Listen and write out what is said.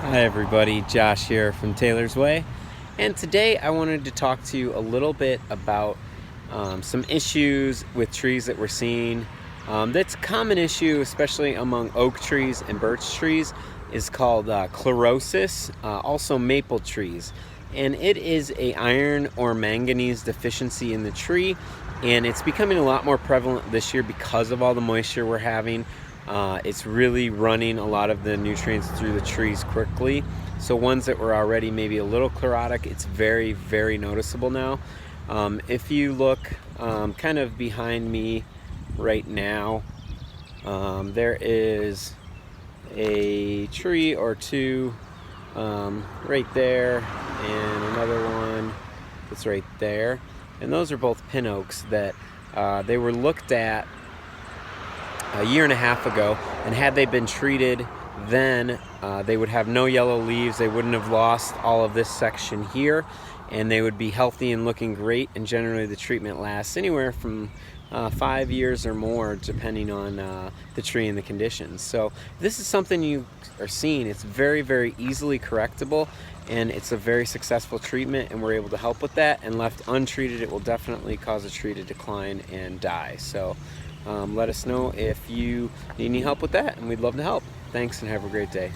Hi everybody, Josh here from Taylor's Way, and today I wanted to talk to you a little bit about some issues with trees that we're seeing. That's a common issue, especially among oak trees and birch trees, is called chlorosis, also maple trees. And it is a iron or manganese deficiency in the tree, and it's becoming a lot more prevalent this year because of all the moisture we're having. It's really running a lot of the nutrients through the trees quickly. So ones that were already maybe a little chlorotic, it's very, very noticeable now. If you look kind of behind me right now, there is a tree or two right there, and another one that's right there. And those are both pin oaks that they were looked at a year and a half ago, and had they been treated then, they would have no yellow leaves, they wouldn't have lost all of this section here, and they would be healthy and looking great. And generally the treatment lasts anywhere from 5 years or more, depending on the tree and the conditions. So if this is something you are seeing, it's very, very easily correctable, and it's a very successful treatment, and we're able to help with that. And left untreated, it will definitely cause a tree to decline and die. So let us know if you need any help with that, and we'd love to help. Thanks, and have a great day.